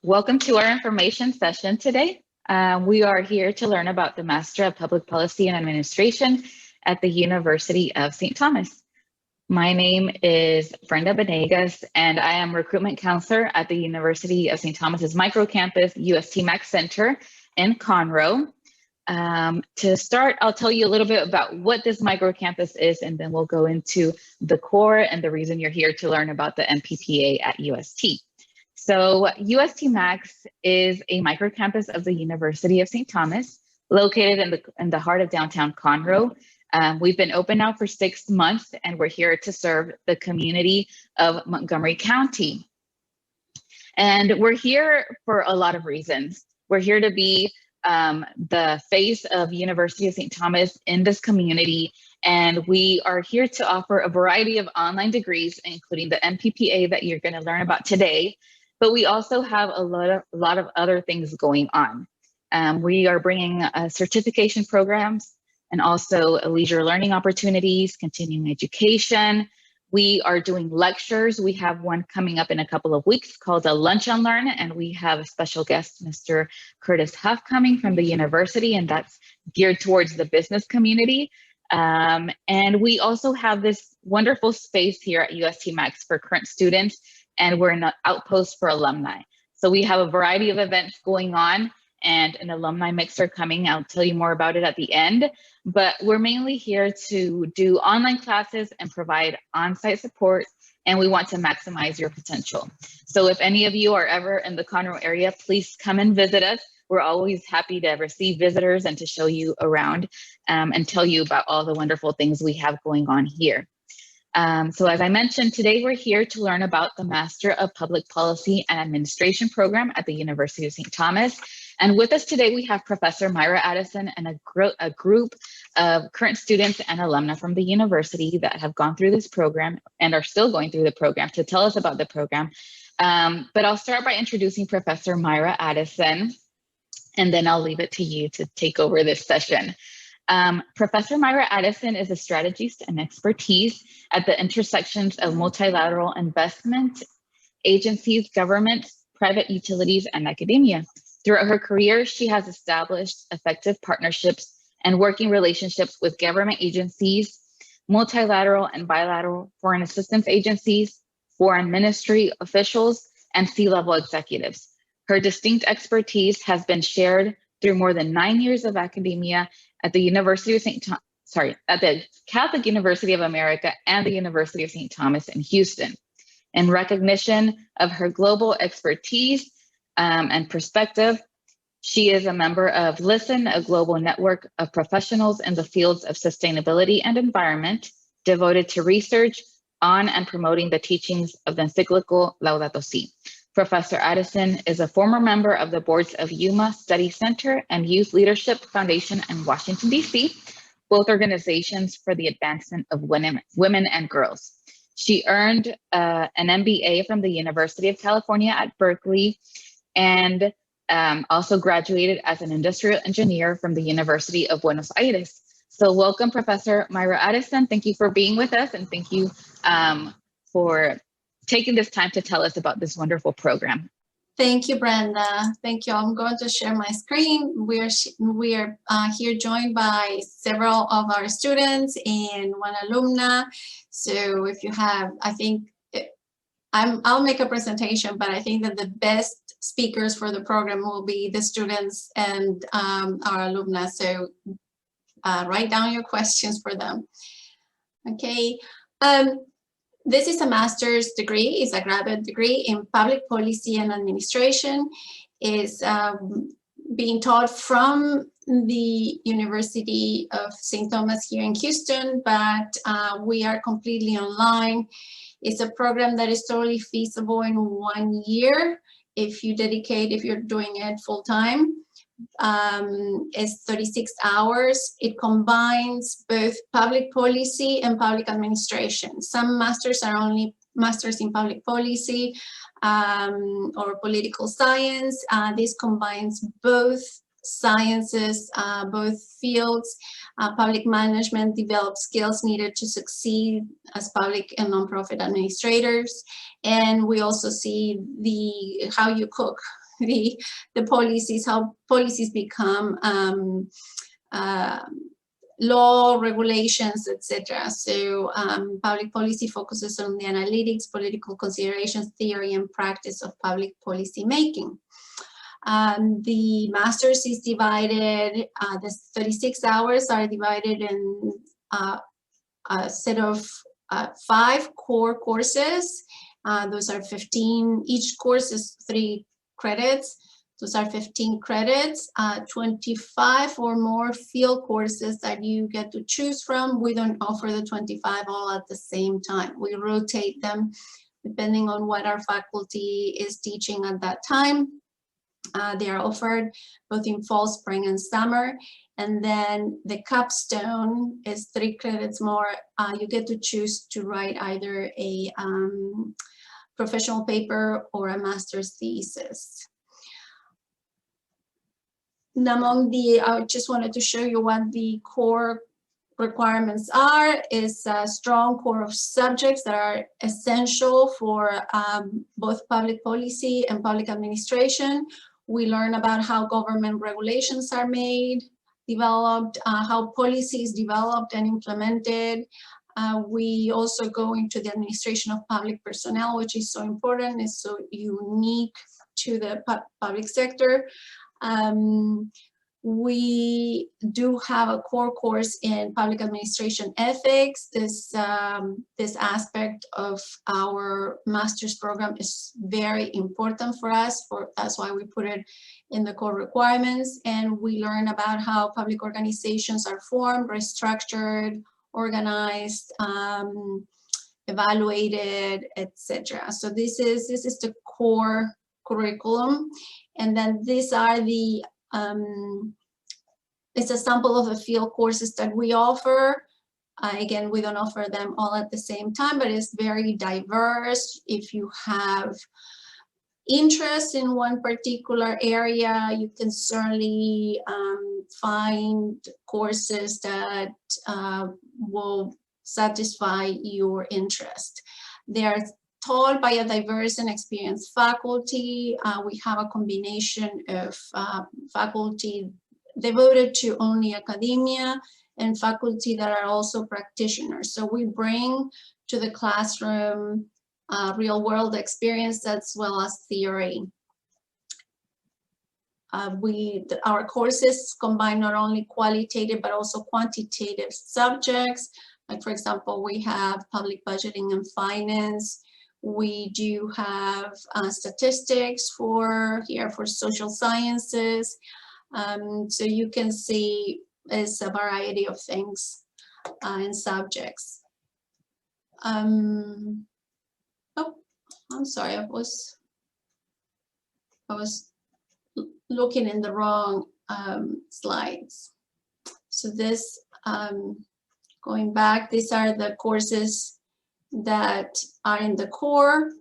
Welcome to our information session today. We are here to learn about the Master of Public Policy and Administration at the University of St. Thomas. My name is Brenda Benegas, and I am recruitment counselor at the University of St. Thomas's microcampus, UST Max Center in Conroe. To start, I'll tell you a little bit about what this microcampus is, and then we'll go into the core and the reason you're here to learn about the MPPA at UST. So UST Max is a microcampus of the University of St. Thomas, located in the heart of downtown Conroe. We've been open now for 6 months, and we're here to serve the community of Montgomery County. And we're here for a lot of reasons. We're here to be the face of University of St. Thomas in this community, and we are here to offer a variety of online degrees, including the MPPA that you're going to learn about today. But we also have a lot of other things going on. We are bringing certification programs and also leisure learning opportunities, continuing education. We are doing lectures. We have one coming up in a couple of weeks called a Lunch and Learn, and we have a special guest, Mr. Curtis Huff, coming from the university, and that's geared towards the business community. And we also have this wonderful space here at UST Max for current students, and we're an outpost for alumni. So we have a variety of events going on and an alumni mixer coming. I'll tell you more about it at the end, but we're mainly here to do online classes and provide on-site support, and we want to maximize your potential. So if any of you are ever in the Conroe area, please come and visit us. We're always happy to receive visitors and to show you around and tell you about all the wonderful things we have going on here. So as I mentioned, today we're here to learn about the Master of Public Policy and Administration program at the University of St. Thomas. And with us today, we have Professor Mayra Addison and a group of current students and alumna from the university that have gone through this program and are still going through the program to tell us about the program. But I'll start by introducing Professor Mayra Addison, and then I'll leave it to you to take over this session. Professor Mayra Addison is a strategist and expertise at the intersections of multilateral investment agencies, governments, private utilities, and academia. Throughout her career, she has established effective partnerships and working relationships with government agencies, multilateral and bilateral foreign assistance agencies, foreign ministry officials, and C-level executives. Her distinct expertise has been shared through more than 9 years of academia at the University of at the Catholic University of America and the University of St. Thomas in Houston. In recognition of her global expertise and perspective, she is a member of LISTEN, a global network of professionals in the fields of sustainability and environment, devoted to research on and promoting the teachings of the encyclical Laudato Si. Professor Addison is a former member of the boards of Yuma Study Center and Youth Leadership Foundation in Washington, D.C., both organizations for the advancement of women and girls. She earned an MBA from the University of California at Berkeley and also graduated as an industrial engineer from the University of Buenos Aires. So welcome, Professor Mayra Addison. Thank you for being with us, and thank you for taking this time to tell us about this wonderful program. Thank you, Brenda. Thank you. I'm going to share my screen. We are here joined by several of our students and one alumna. So if you have, I think I'll make a presentation, but I think that the best speakers for the program will be the students and our alumna. So write down your questions for them. Okay. This is a master's degree, it's a graduate degree in public policy and administration. It's being taught from the University of St. Thomas here in Houston, but we are completely online. It's a program that is totally feasible in 1 year if you're doing it full time. It's 36 hours. It combines both public policy and public administration. Some masters are only masters in public policy or political science. This combines both sciences, both fields. Public management develops skills needed to succeed as public and nonprofit administrators. And we also see how you cook the policies, how policies become law, regulations, etc. So public policy focuses on the analytics, political considerations, theory, and practice of public policy making. The master's is divided, the 36 hours are divided in a set of 5 core courses. Those are 15, each course is 3 credits. Those are 15 credits, 25 or more field courses that you get to choose from. We don't offer the 25 all at the same time. We rotate them depending on what our faculty is teaching at that time. They are offered both in fall, spring, and summer. And then the capstone is 3 credits more. You get to choose to write either a professional paper or a master's thesis. Among I just wanted to show you what the core requirements are. Is a strong core of subjects that are essential for both public policy and public administration. We learn about how government regulations are made, developed, how policy is developed and implemented. We also go into the administration of public personnel, which is so important, it's so unique to the public sector. We do have a core course in public administration ethics. This aspect of our master's program is very important for us. That's why we put it in the core requirements. And we learn about how public organizations are formed, restructured, organized, evaluated, etc. So this is the core curriculum. And then these are the it's a sample of the field courses that we offer. Again, we don't offer them all at the same time, but it's very diverse. If you have interest in one particular area, you can certainly find courses that will satisfy your interest. They are taught by a diverse and experienced faculty. We have a combination of faculty devoted to only academia and faculty that are also practitioners. So we bring to the classroom real world experience as well as theory. Our courses combine not only qualitative but also quantitative subjects. Like, for example, we have public budgeting and finance. We do have statistics for social sciences. So you can see it's a variety of things and subjects. Oh, I'm sorry, I was looking in the wrong slides. So this, going back, these are the courses that are in the core,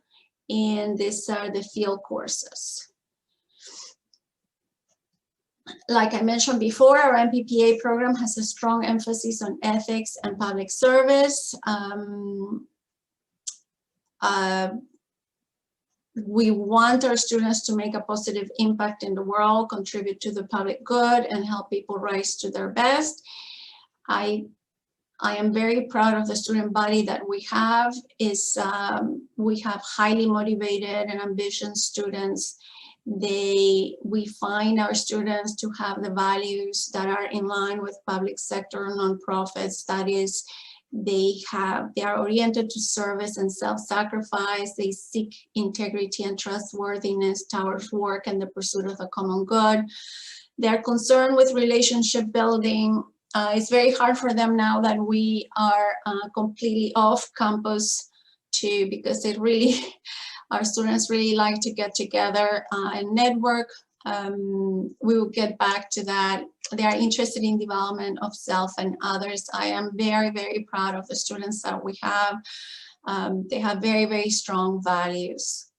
and these are the field courses. Like I mentioned before, our MPPA program has a strong emphasis on ethics and public service. We want our students to make a positive impact in the world, contribute to the public good, and help people rise to their best. I am very proud of the student body that we have. We have highly motivated and ambitious students. We find our students to have the values that are in line with public sector nonprofits. That is, they are oriented to service and self-sacrifice. They seek integrity and trustworthiness towards work and the pursuit of the common good. They're concerned with relationship building. It's very hard for them now that we are completely off campus too, because our students really like to get together and network. We will get back to that. They are interested in development of self and others. I am very, very proud of the students that we have. They have very, very strong values.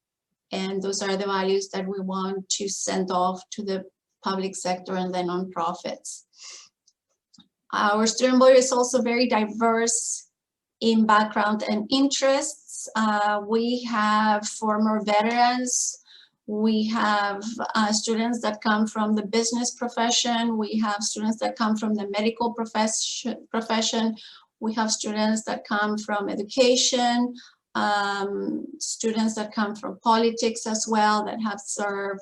And those are the values that we want to send off to the public sector and the nonprofits. Our student body is also very diverse in background and interests. We have former veterans. We have students that come from the business profession. We have students that come from the medical profession. We have students that come from education, students that come from politics as well, that have served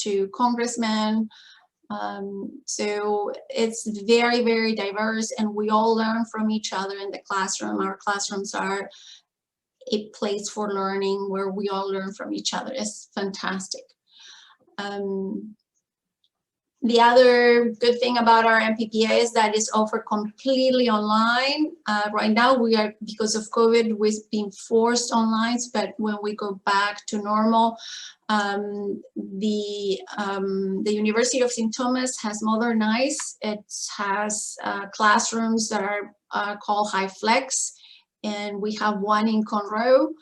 to congressmen. So it's very, very diverse, and we all learn from each other in the classroom. Our classrooms are a place for learning where we all learn from each other. It's fantastic. The other good thing about our MPPA is that it's offered completely online. Right now we are, because of COVID, we've been forced online, but when we go back to normal, the University of St. Thomas has modernized. It has classrooms that are called High Flex, and we have one in Conroe,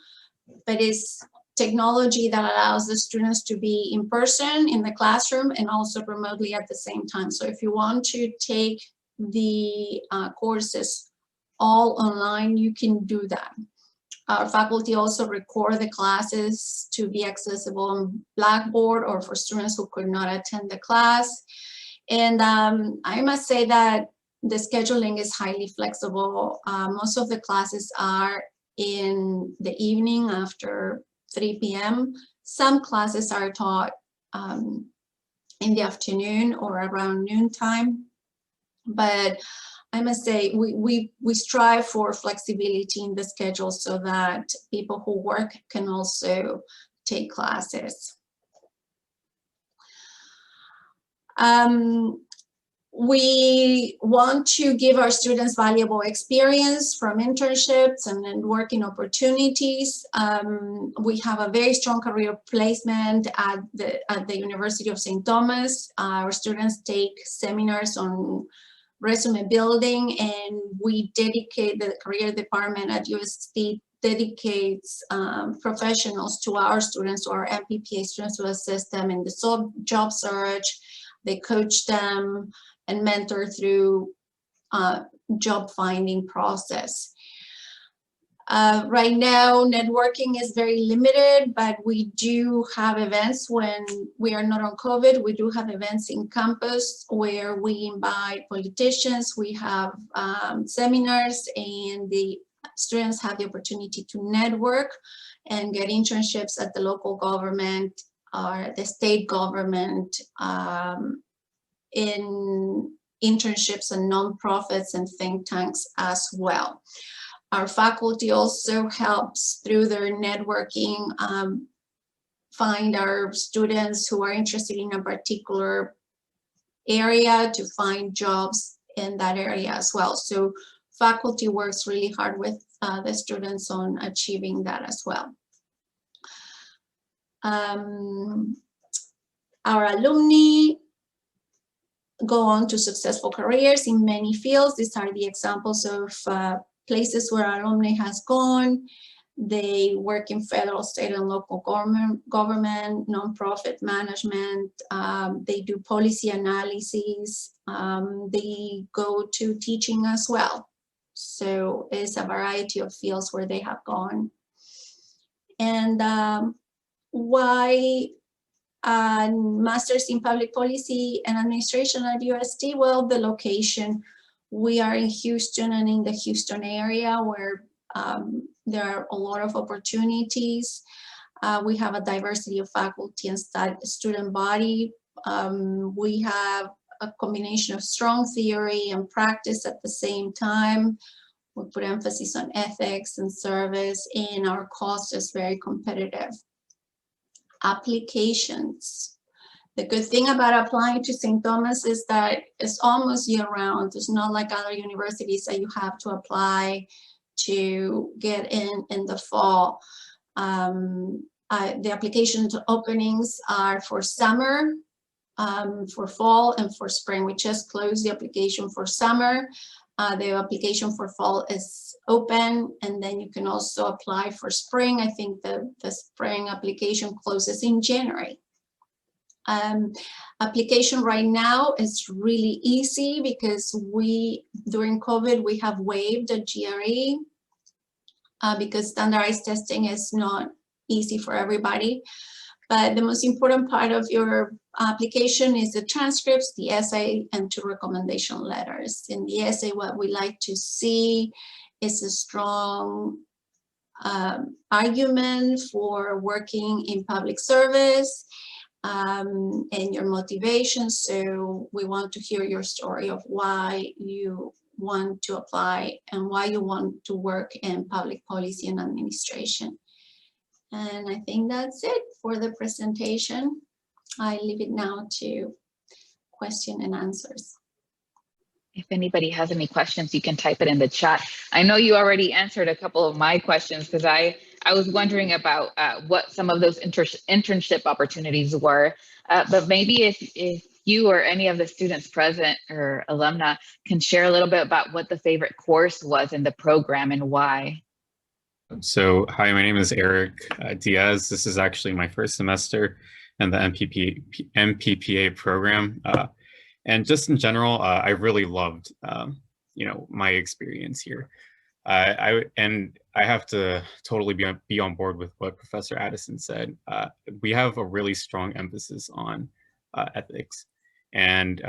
but it's technology that allows the students to be in person in the classroom and also remotely at the same time. So if you want to take the courses all online, you can do that. Our faculty also record the classes to be accessible on Blackboard or for students who could not attend the class. And I must say that the scheduling is highly flexible. Most of the classes are in the evening after 3 p.m. Some classes are taught in the afternoon or around noontime. But I must say we strive for flexibility in the schedule so that people who work can also take classes. We want to give our students valuable experience from internships and working opportunities. We have a very strong career placement at the University of St. Thomas. Our students take seminars on resume building, and we dedicate, the career department at UST dedicates professionals to our students, to our MPPA students, to assist them in the job search. They coach them and mentor through job finding process. Right now, networking is very limited, but we do have events when we are not on COVID. We do have events in campus where we invite politicians. We have seminars, and the students have the opportunity to network and get internships at the local government or the state government, in internships and nonprofits and think tanks as well. Our faculty also helps through their networking find our students who are interested in a particular area to find jobs in that area as well. So faculty works really hard with the students on achieving that as well. Our alumni go on to successful careers in many fields. These are the examples of places where alumni has gone. They work in federal, state, and local government, nonprofit management. They do policy analysis. They go to teaching as well. So it's a variety of fields where they have gone. And why Masters in Public Policy and Administration at UST? Well, the location. We are in Houston and in the Houston area where there are a lot of opportunities. We have a diversity of faculty and student body. We have a combination of strong theory and practice at the same time. We put emphasis on ethics and service, and our cost is very competitive. Applications. The good thing about applying to St. Thomas is that it's almost year-round. It's not like other universities that you have to apply to get in the fall. The application openings are for summer, for fall, and for spring. We just closed the application for summer. The application for fall is open, and then you can also apply for spring. I think the spring application closes in January. Application right now is really easy because during COVID, we have waived the GRE because standardized testing is not easy for everybody. But the most important part of your application is the transcripts, the essay, and 2 recommendation letters. In the essay, what we like to see is a strong argument for working in public service and your motivation. So we want to hear your story of why you want to apply and why you want to work in public policy and administration. And I think that's it for the presentation. I leave it now to question and answers. If anybody has any questions, you can type it in the chat. I know you already answered a couple of my questions because I was wondering about what some of those internship opportunities were. But maybe if you or any of the students present or alumna can share a little bit about what the favorite course was in the program and why. So, hi, my name is Eric Diaz. This is actually my first semester in the MPPA program. And just in general, I really loved, my experience here. I have to totally be on board with what Professor Addison said. We have a really strong emphasis on ethics. And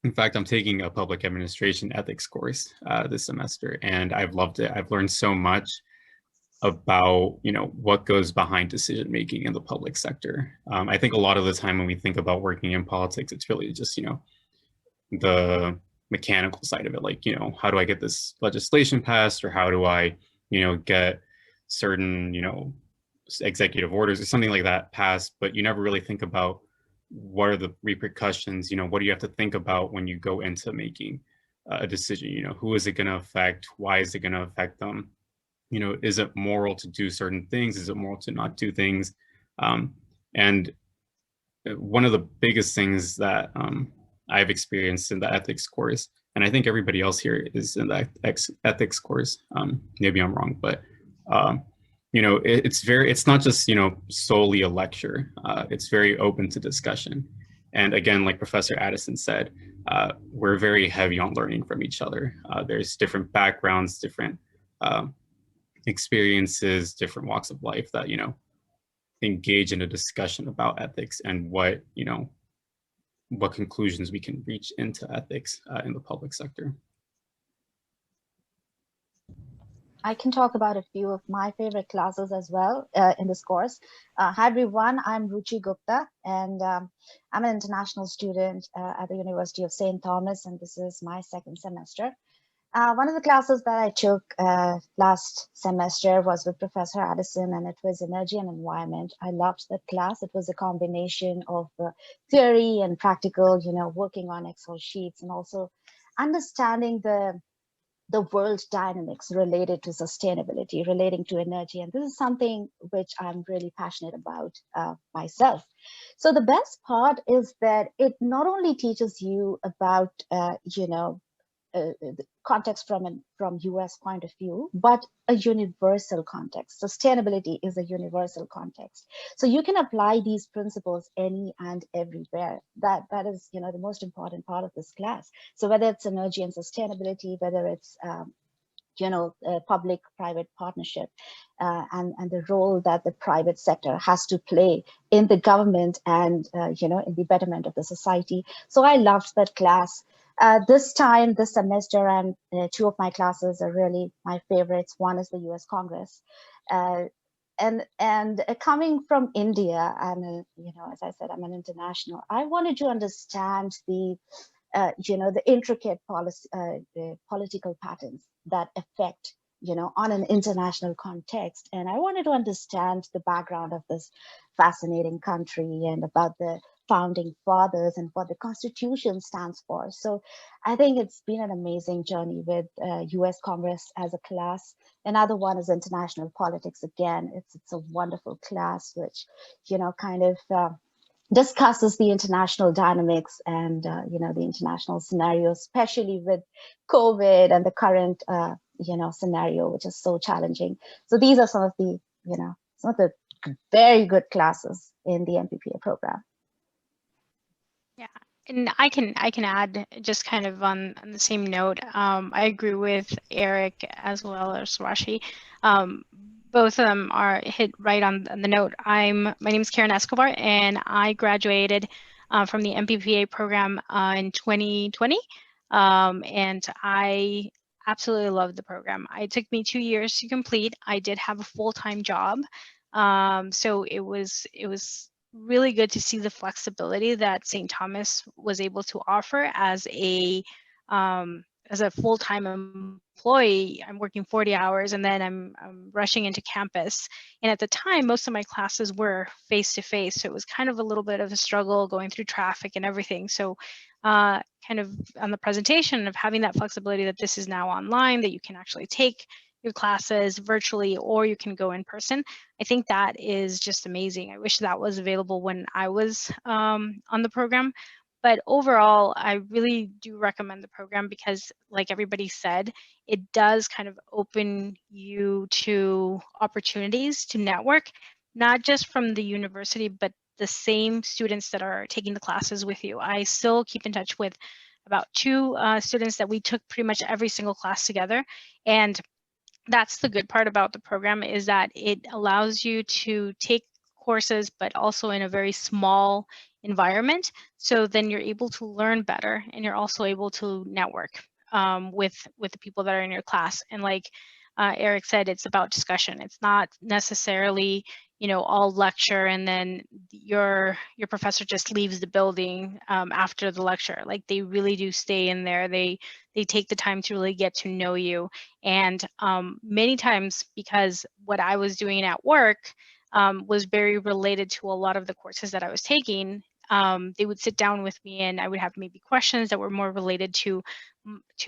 in fact, I'm taking a public administration ethics course this semester, and I've loved it. I've learned so much about what goes behind decision making in the public sector. I think a lot of the time when we think about working in politics, it's really just the mechanical side of it, like how do I get this legislation passed, or how do I get certain executive orders or something like that passed, but you never really think about what are the repercussions, what do you have to think about when you go into making a decision, who is it going to affect, why is it going to affect them, is it moral to do certain things? Is it moral to not do things? And one of the biggest things that I've experienced in the ethics course, and I think everybody else here is in the ethics course, maybe I'm wrong, but it's not just solely a lecture. It's very open to discussion. And again, like Professor Addison said, we're very heavy on learning from each other. There's different backgrounds, different experiences, different walks of life that engage in a discussion about ethics and what conclusions we can reach into ethics in the public sector. I can talk about a few of my favorite classes as well in this course. Hi everyone, I'm Ruchi Gupta, and I'm an international student at the University of St. Thomas, and this is my second semester. One of the classes that I took last semester was with Professor Addison, and it was Energy and Environment. I loved that class. It was a combination of theory and practical, working on Excel sheets, and also understanding the world dynamics related to sustainability, relating to energy. And this is something which I'm really passionate about myself. So the best part is that it not only teaches you about, the context from US point of view, but a universal context. Sustainability is a universal context. So you can apply these principles any and everywhere. That is, the most important part of this class. So whether it's energy and sustainability, whether it's public-private partnership and the role that the private sector has to play in the government and in the betterment of the society. So I loved that class. This semester, and two of my classes are really my favorites. One is the U.S. Congress, and coming from India, and as I said, I'm an international. I wanted to understand the intricate political patterns that affect on an international context, and I wanted to understand the background of this fascinating country and about the founding fathers and what the Constitution stands for. So I think it's been an amazing journey with US Congress as a class. Another one is international politics. Again, it's a wonderful class which kind of discusses the international dynamics and the international scenario, especially with COVID and the current scenario, which is so challenging. So these are some of the very good classes in the MPPA program. Yeah, and I can add just kind of on the same note. I agree with Eric as well as Rashi. Both of them are hit right on the note. My name is Karen Escobar, and I graduated from the MPPA program in 2020, and I absolutely loved the program. It took me 2 years to complete. I did have a full-time job, so it was really good to see the flexibility that St. Thomas was able to offer as a full-time employee. I'm working 40 hours and then I'm rushing into campus. And at the time, most of my classes were face-to-face. So it was kind of a little bit of a struggle going through traffic and everything. So kind of on the presentation of having that flexibility that this is now online, that you can actually take your classes virtually or you can go in person. I think that is just amazing. I wish that was available when I was on the program. But overall, I really do recommend the program because, like everybody said, it does kind of open you to opportunities to network, not just from the university, but the same students that are taking the classes with you. I still keep in touch with about 2 students that we took pretty much every single class together. And that's the good part about the program, is that it allows you to take courses, but also in a very small environment. So then you're able to learn better and you're also able to network with the people that are in your class. And like Eric said, it's about discussion. It's not necessarily, all lecture and then your professor just leaves the building after the lecture. Like they really do stay in there. They take the time to really get to know you. And many times, because what I was doing at work was very related to a lot of the courses that I was taking, they would sit down with me and I would have maybe questions that were more related to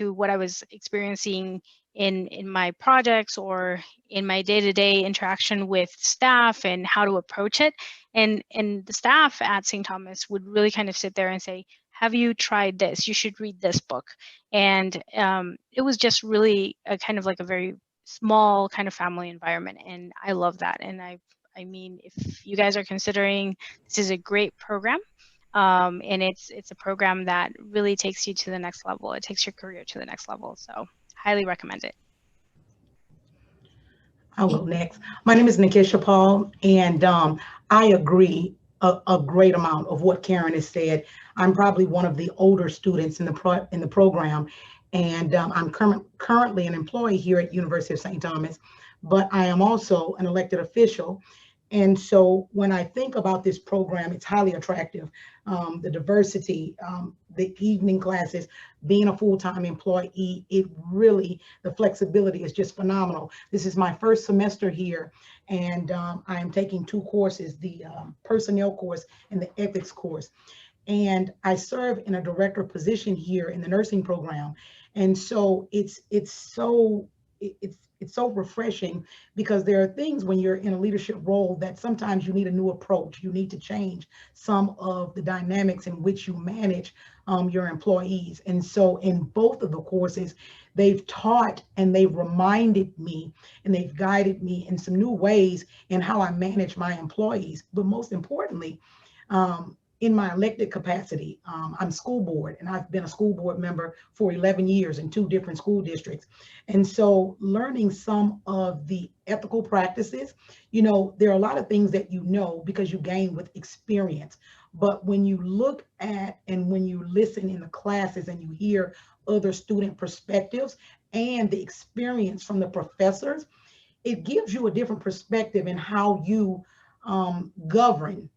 what I was experiencing in my projects or in my day-to-day interaction with staff and how to approach it. And the staff at St. Thomas would really kind of sit there and say, have you tried this? You should read this book. And it was just really a kind of like a very small kind of family environment. And I love that. And I mean, if you guys are considering, this is a great program. And it's a program that really takes you to the next level. It takes your career to the next level. So highly recommend it. I'll go next. My name is Nikita Paul, and I agree a great amount of what Karen has said. I'm probably one of the older students in the program, and I'm currently an employee here at University of St. Thomas, but I am also an elected official. And so when I think about this program, it's highly attractive. The diversity, the evening classes, being a full-time employee, the flexibility is just phenomenal. This is my first semester here, and I am taking 2 courses, the personnel course and the ethics course. And I serve in a director position here in the nursing program. And so it's so refreshing, because there are things when you're in a leadership role that sometimes you need a new approach. You need to change some of the dynamics in which you manage your employees. And so in both of the courses, they've taught and they've reminded me and they've guided me in some new ways in how I manage my employees. But most importantly, in my elected capacity, I'm school board, and I've been a school board member for 11 years in 2 different school districts. And so learning some of the ethical practices, there are a lot of things that because you gain with experience. But when you look at and when you listen in the classes and you hear other student perspectives and the experience from the professors, it gives you a different perspective in how you govern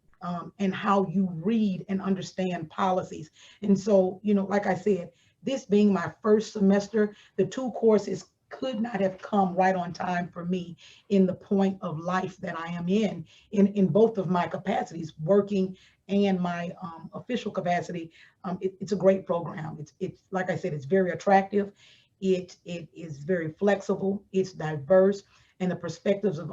and how you read and understand policies. And so, like I said, this being my first semester, the 2 courses could not have come right on time for me in the point of life that I am in both of my capacities, working and my official capacity. It's a great program. It's like I said, it's very attractive. It is very flexible. It's diverse. And the perspectives of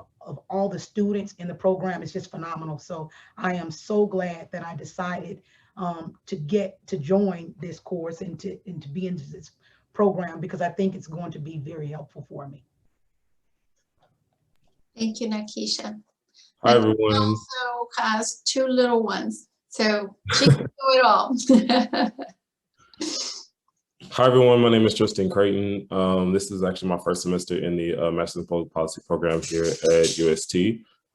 all the students in the program is just phenomenal. So I am so glad that I decided to join this course and to be in this program, because I think it's going to be very helpful for me. Thank you, Nakisha. Hi, everyone. Also has 2 little ones. So she can do it all. Hi, everyone. My name is Tristan Creighton. This is actually my first semester in the Master's in Public Policy program here at UST.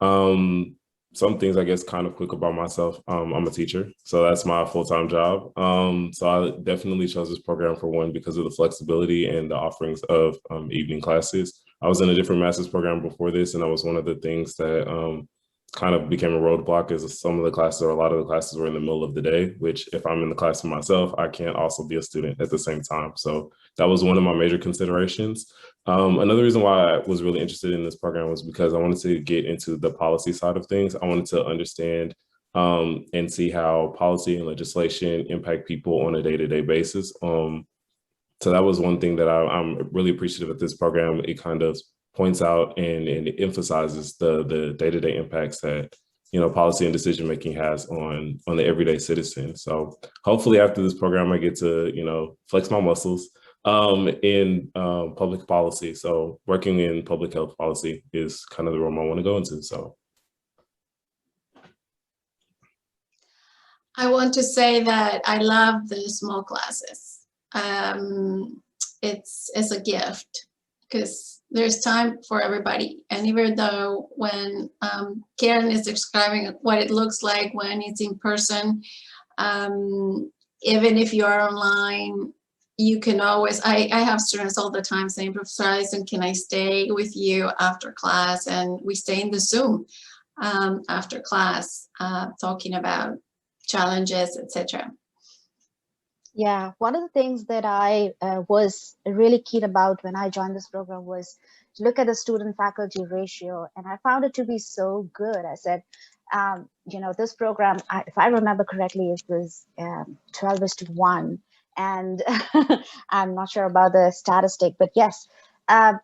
Some things, I guess, kind of quick about myself. I'm a teacher, so that's my full-time job. So I definitely chose this program for one because of the flexibility and the offerings of evening classes. I was in a different master's program before this, and that was one of the things that kind of became a roadblock is some of the classes or a lot of the classes were in the middle of the day, which if I'm in the class for myself, I can't also be a student at the same time. So that was one of my major considerations. Another reason why I was really interested in this program was because I wanted to get into the policy side of things. I wanted to understand and see how policy and legislation impact people on a day-to-day basis. So that was one thing that I'm really appreciative of this program. It kind of points out and it emphasizes the day-to-day impacts that policy and decision making has on the everyday citizen. So hopefully after this program, I get to flex my muscles in public policy. So working in public health policy is kind of the realm I want to go into. So I want to say that I love the small classes. It's a gift because there's time for everybody. And even though when Karen is describing what it looks like when it's in person, even if you are online, you can always, I have students all the time saying, Professor Addison, can I stay with you after class? And we stay in the Zoom after class, talking about challenges, etc. Yeah, one of the things that I was really keen about when I joined this program was to look at the student-faculty ratio, and I found it to be so good. I said, this program, if I remember correctly, it was 12:1, and I'm not sure about the statistic, but yes,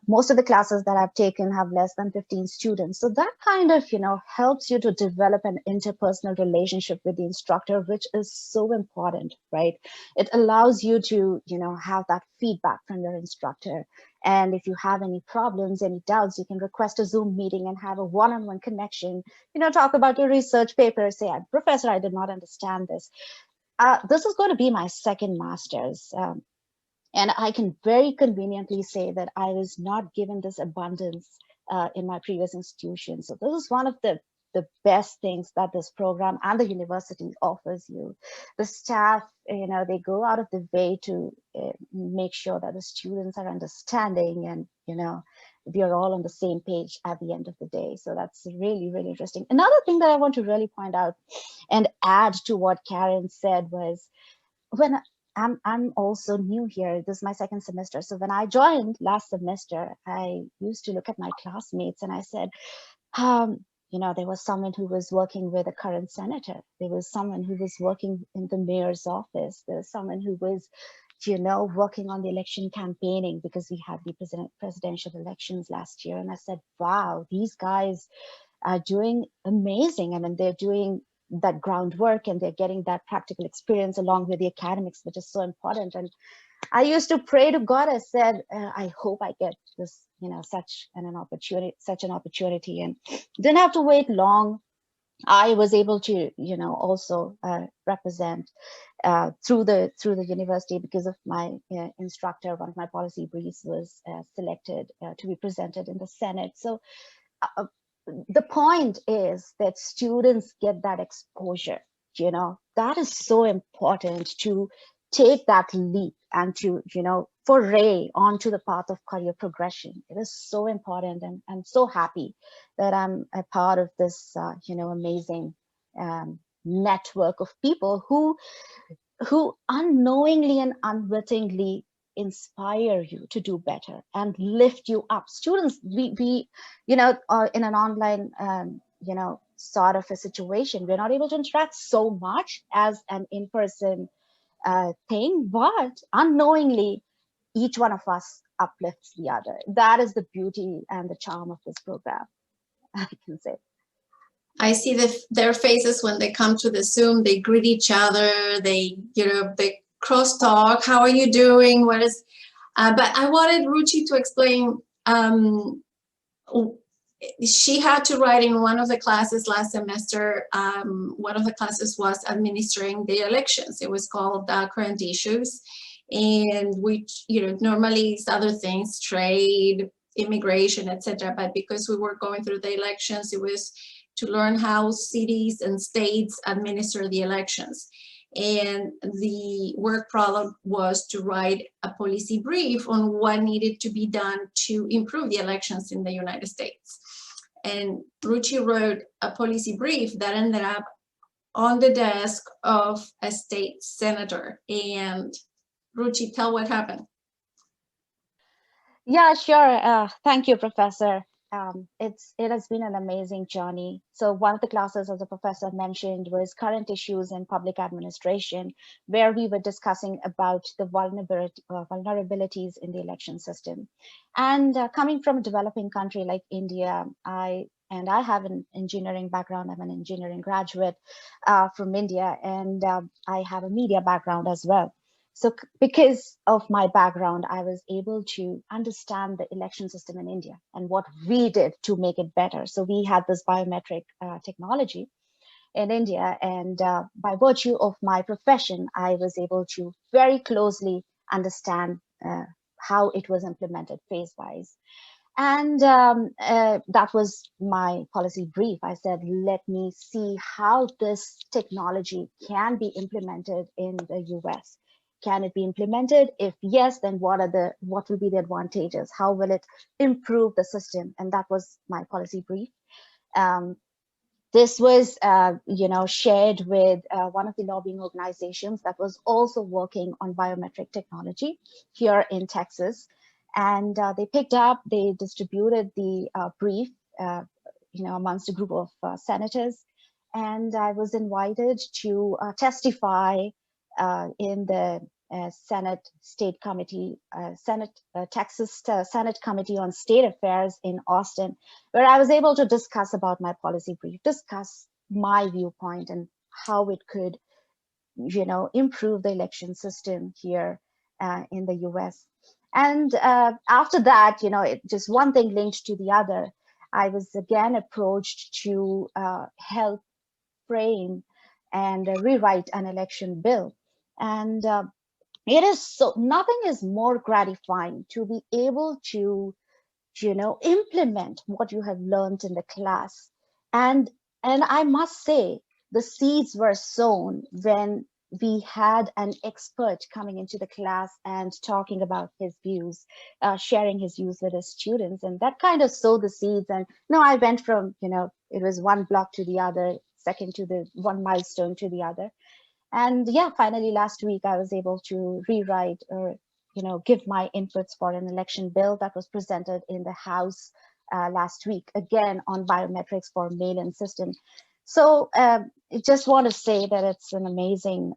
most of the classes that I've taken have less than 15 students. So that kind of, helps you to develop an interpersonal relationship with the instructor, which is so important, right? It allows you to, have that feedback from your instructor. And if you have any problems, any doubts, you can request a Zoom meeting and have a one-on-one connection, talk about your research paper, say, Professor, I did not understand this. This is going to be my second master's. And I can very conveniently say that I was not given this abundance in my previous institution. So this is one of the best things that this program and the university offers you. The staff, they go out of the way to make sure that the students are understanding and, we are all on the same page at the end of the day. So that's really, really interesting. Another thing that I want to really point out and add to what Karen said was when I'm also new here. This is my second semester. So when I joined last semester, I used to look at my classmates and I said, there was someone who was working with a current senator. There was someone who was working in the mayor's office. There was someone who was, working on the election campaigning because we had the presidential elections last year. And I said, wow, these guys are doing amazing. I mean, they're doing that groundwork and they're getting that practical experience along with the academics, which is so important. And I used to pray to God. I said, I hope I get this, such an opportunity, and didn't have to wait long. I was able to, also represent through the university because of my instructor. One of my policy briefs was selected to be presented in the Senate. So the point is that students get that exposure, that is so important to take that leap and to, foray onto the path of career progression. It is so important, and I'm so happy that I'm a part of this, amazing network of people who unknowingly and unwittingly inspire you to do better and lift you up. Students, we in an online, sort of a situation, we're not able to interact so much as an in-person thing, but unknowingly, each one of us uplifts the other. That is the beauty and the charm of this program, I can say. I see their faces when they come to the Zoom. They greet each other. They crosstalk. How are you doing? What is? But I wanted Ruchi to explain she had to write in one of the classes last semester. One of the classes was administering the elections. It was called Current Issues. And which, normally it's other things, trade, immigration, etc. But because we were going through the elections, it was to learn how cities and states administer the elections. And the work problem was to write a policy brief on what needed to be done to improve the elections in the United States. And Ruchi wrote a policy brief that ended up on the desk of a state senator. And Ruchi, tell what happened. Yeah, sure. Thank you, Professor. It has been an amazing journey. So one of the classes, as the professor mentioned, was current issues in public administration, where we were discussing about the vulnerabilities in the election system. And coming from a developing country like India, I have an engineering background. I'm an engineering graduate from India, and I have a media background as well. So because of my background, I was able to understand the election system in India and what we did to make it better. So we had this biometric technology in India, and by virtue of my profession, I was able to very closely understand how it was implemented phase-wise. And that was my policy brief. I said, let me see how this technology can be implemented in the US. Can it be implemented? If yes, then what will be the advantages? How will it improve the system? And that was my policy brief. This was, shared with one of the lobbying organizations that was also working on biometric technology here in Texas. And they picked up, they distributed the brief, amongst a group of senators. And I was invited to testify in the Senate State Committee, Texas Senate Committee on State Affairs in Austin, where I was able to discuss about my policy brief, discuss my viewpoint and how it could, improve the election system here in the US. And after that, just one thing linked to the other. I was again approached to help frame and rewrite an election bill. And it is so, nothing is more gratifying to be able to, implement what you have learned in the class. And I must say, the seeds were sown when we had an expert coming into the class and talking about his views, sharing his views with his students. And that kind of sowed the seeds. And I went from, it was one block to the other, second to the one milestone to the other. And yeah, finally last week I was able to rewrite or, give my inputs for an election bill that was presented in the House last week, again on biometrics for mail-in system. So I just want to say that it's an amazing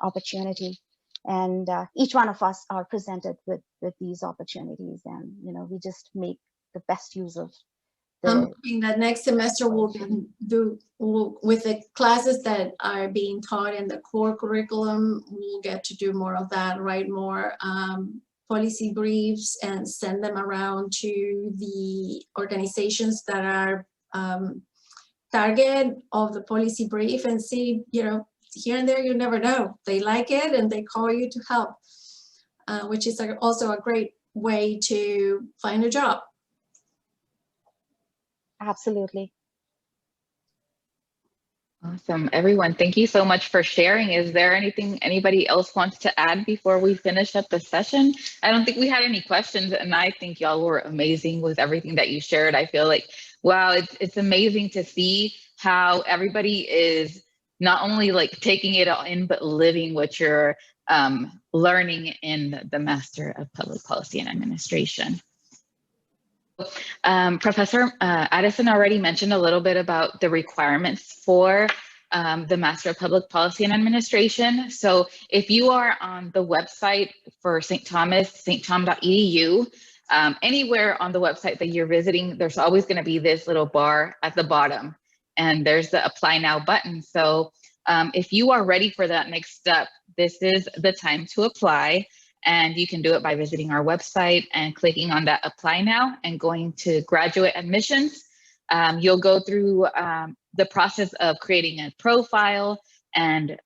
opportunity, and each one of us are presented with these opportunities, and we just make the best use of. I'm hoping that next semester we'll with the classes that are being taught in the core curriculum, we'll get to do more of that, write more policy briefs and send them around to the organizations that are target of the policy brief, and see, here and there, you never know. They like it and they call you to help, which is also a great way to find a job. Absolutely. Awesome. Everyone, thank you so much for sharing. Is there anything anybody else wants to add before we finish up the session? I don't think we had any questions, and I think y'all were amazing with everything that you shared. I feel like, wow, it's amazing to see how everybody is not only like taking it all in, but living what you're learning in the Master of Public Policy and Administration. Professor Addison already mentioned a little bit about the requirements for the Master of Public Policy and Administration. So if you are on the website for St. Thomas, stthom.edu, anywhere on the website that you're visiting, there's always going to be this little bar at the bottom, and there's the Apply Now button. So if you are ready for that next step, this is the time to apply. And you can do it by visiting our website and clicking on that Apply Now and going to Graduate Admissions. You'll go through the process of creating a profile and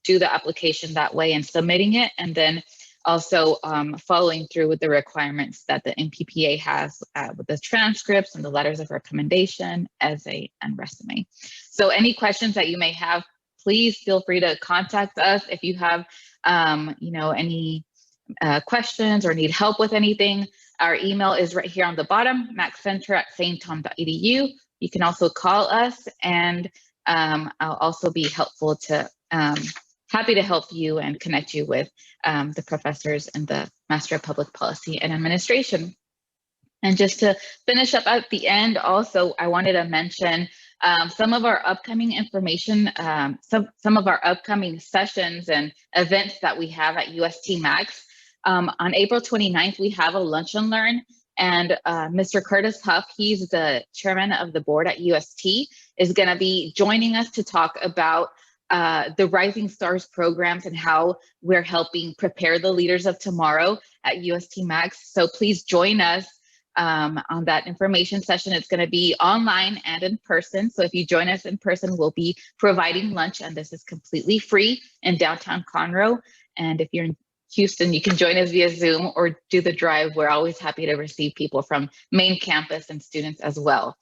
do the application that way and submitting it, and then also following through with the requirements that the MPPA has with the transcripts and the letters of recommendation, essay, and resume. So any questions that you may have, please feel free to contact us. If you have any questions or need help with anything, our email is right here on the bottom, maxcenter@sttom.edu. You can also call us, and I'll also be helpful to happy to help you and connect you with the professors in the Master of Public Policy and Administration. And just to finish up at the end, also, I wanted to mention some of our upcoming information, some of our upcoming sessions and events that we have at UST Max. On April 29th, we have a Lunch and Learn, and Mr. Curtis Huff, he's the chairman of the board at UST, is going to be joining us to talk about the Rising Stars programs and how we're helping prepare the leaders of tomorrow at UST Max. So please join us on that information session. It's going to be online and in person. So if you join us in person, we'll be providing lunch, and this is completely free in downtown Conroe. And if you're in Houston, you can join us via Zoom or do the drive. We're always happy to receive people from main campus and students as well.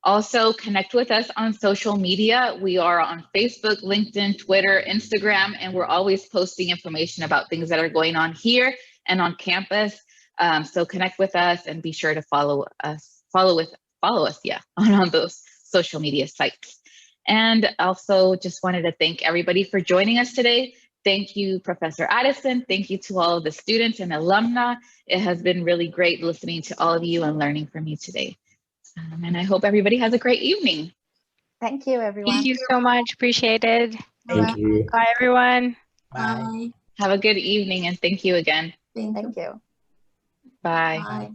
Also, connect with us on social media. We are on Facebook, LinkedIn, Twitter, Instagram, and we're always posting information about things that are going on here and on campus. So connect with us and be sure to follow us on those social media sites. And also just wanted to thank everybody for joining us today. Thank you, Professor Addison. Thank you to all of the students and alumni. It has been really great listening to all of you and learning from you today. And I hope everybody has a great evening. Thank you, everyone. Thank you so much. Appreciate it. Thank you. Bye, everyone. Bye. Have a good evening, and thank you again. Thank you. Thank you. Bye. Bye.